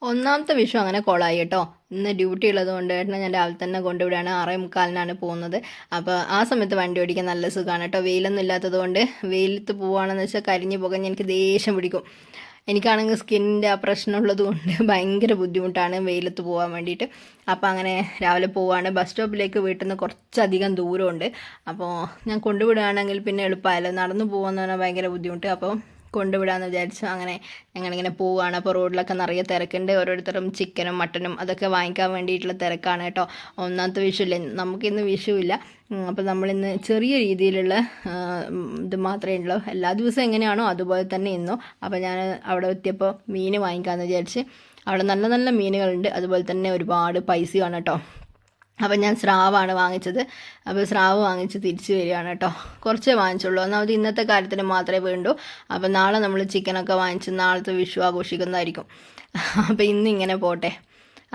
ഒന്നാമത്തെ വിഷു അങ്ങനെ കൊളായി കേട്ടോ. ഇന്ന് ഡ്യൂട്ടി ഉള്ളത് കൊണ്ട് ഏട്ടനെ ഞാൻ രാവിലെ തന്നെ കൊണ്ടുവിടുകയാണ്. 6:45-നാണ് പോകുന്നത്. അപ്പോൾ ആ സമയത്ത് വണ്ടി ഓടിക്കാൻ നല്ല സുഖമാണ് കേട്ടോ. വെയിലൊന്നും ഇല്ലാത്തത് കൊണ്ട് വെയിലത്ത് പോവുകയാണെന്ന് വെച്ചാൽ കരിഞ്ഞു പോകാൻ എനിക്ക് ദേഷ്യം പിടിക്കും. എനിക്കാണെങ്കിൽ സ്കിന്നിൻ്റെ ആ പ്രശ്നമുള്ളത് കൊണ്ട് ഭയങ്കര ബുദ്ധിമുട്ടാണ് വെയിലത്ത് പോകാൻ വേണ്ടിയിട്ട്. അപ്പോൾ അങ്ങനെ രാവിലെ പോവുകയാണ്. ബസ് സ്റ്റോപ്പിലേക്ക് വീട്ടിൽ നിന്ന് കുറച്ചധികം ദൂരമുണ്ട്. അപ്പോൾ ഞാൻ കൊണ്ടുവിടുകയാണെങ്കിൽ പിന്നെ എളുപ്പമായല്ലോ. നടന്നു പോകുമെന്ന് പറഞ്ഞാൽ ഭയങ്കര ബുദ്ധിമുട്ട്. അപ്പോൾ കൊണ്ടുവിടാമെന്ന് വിചാരിച്ചു. അങ്ങനെ ഞങ്ങളിങ്ങനെ പോവുകയാണ്. അപ്പോൾ റോഡിലൊക്കെ നിറയെ തിരക്കുണ്ട്. ഓരോരുത്തരും ചിക്കനും മട്ടനും അതൊക്കെ വാങ്ങിക്കാൻ വേണ്ടിയിട്ടുള്ള തിരക്കാണ് കേട്ടോ. ഒന്നാമത്തെ വിഷുവില്ല, നമുക്കിന്ന് വിഷുവില്ല. അപ്പോൾ നമ്മളിന്ന് ചെറിയ രീതിയിലുള്ള ഇത് മാത്രമേ ഉള്ളൂ. എല്ലാ ദിവസവും എങ്ങനെയാണോ അതുപോലെ തന്നെ ഇന്നു. അപ്പോൾ ഞാൻ അവിടെ എത്തിയപ്പോൾ മീൻ വാങ്ങിക്കാമെന്ന് വിചാരിച്ച്. അവിടെ നല്ല നല്ല മീനുകളുണ്ട്, അതുപോലെ തന്നെ ഒരുപാട് പൈസയാണ് കേട്ടോ. അപ്പം ഞാൻ സ്രാവാണ് വാങ്ങിച്ചത്. അപ്പോൾ സ്രാവ് വാങ്ങിച്ച് തിരിച്ച് വരികയാണ് കേട്ടോ. കുറച്ചേ വാങ്ങിച്ചുള്ളൂ. ഒന്നാമത് ഇന്നത്തെ കാര്യത്തിന് മാത്രമേ വേണ്ടൂ. അപ്പം നാളെ നമ്മൾ ചിക്കനൊക്കെ വാങ്ങിച്ച് നാളത്തെ വിഷു ആഘോഷിക്കുന്നതായിരിക്കും. അപ്പോൾ ഇന്നിങ്ങനെ പോട്ടെ.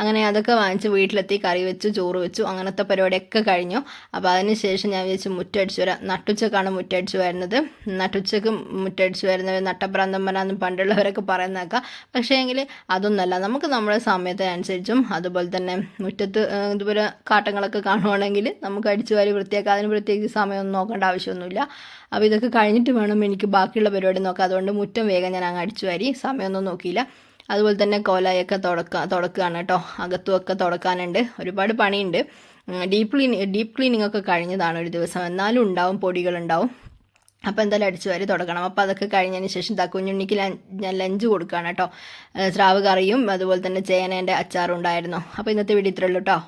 അങ്ങനെ അതൊക്കെ വാങ്ങിച്ച് വീട്ടിലെത്തി കറി വെച്ചു, ചോറ് വെച്ചു, അങ്ങനത്തെ പരിപാടിയൊക്കെ കഴിഞ്ഞു. അപ്പോൾ അതിന് ശേഷം ഞാൻ വിചാരിച്ചു മുറ്റടിച്ചു വരാം. നട്ടുച്ചക്കാണ് മുറ്റടിച്ചു വരുന്നത്. നട്ടുച്ചക്ക് മുറ്റടിച്ചു വരുന്നത് നട്ടപ്രാന്തന്മാരാന്നും പണ്ടുള്ളവരൊക്കെ പറയുന്നേക്കാം. പക്ഷേ എങ്കിൽ അതൊന്നല്ല, നമുക്ക് നമ്മുടെ സമയത്തിനനുസരിച്ചും അതുപോലെ തന്നെ മുറ്റത്ത് ഇതുപോലെ കാട്ടങ്ങളൊക്കെ കാണുവാണെങ്കിൽ നമുക്ക് അടിച്ചു വാരി വൃത്തിയാക്കാം. അതിന് പ്രത്യേകിച്ച് സമയമൊന്നും നോക്കേണ്ട ആവശ്യമൊന്നുമില്ല. അപ്പോൾ ഇതൊക്കെ കഴിഞ്ഞിട്ട് വേണം എനിക്ക് ബാക്കിയുള്ള പരിപാടി നോക്കാം. അതുകൊണ്ട് മുറ്റം വേഗം ഞാൻ അങ്ങ് അടിച്ചു വാരി, സമയമൊന്നും നോക്കിയില്ല. അതുപോലെ തന്നെ കോലായൊക്കെ തുടക്കുകയാണ് കേട്ടോ. അകത്തുമൊക്കെ തുടക്കാനുണ്ട്, ഒരുപാട് പണിയുണ്ട്. ഡീപ്പ് ക്ലീനിങ് ഒക്കെ കഴിഞ്ഞതാണ് ഒരു ദിവസം, എന്നാലും ഉണ്ടാവും, പൊടികളുണ്ടാവും. അപ്പോൾ എന്തായാലും അടിച്ചു വാരി തുടക്കണം. അപ്പോൾ അതൊക്കെ കഴിഞ്ഞതിന് ശേഷം കുഞ്ഞുണ്ണിക്ക് ഞാൻ ലഞ്ച് കൊടുക്കുകയാണ് കേട്ടോ. സ്രാവ് കറിയും അതുപോലെ തന്നെ ചേനേൻ്റെ അച്ചാറും ഉണ്ടായിരുന്നു. അപ്പോൾ ഇന്നത്തെ വീഡിയോ ഇത്രയുള്ളൂ കേട്ടോ.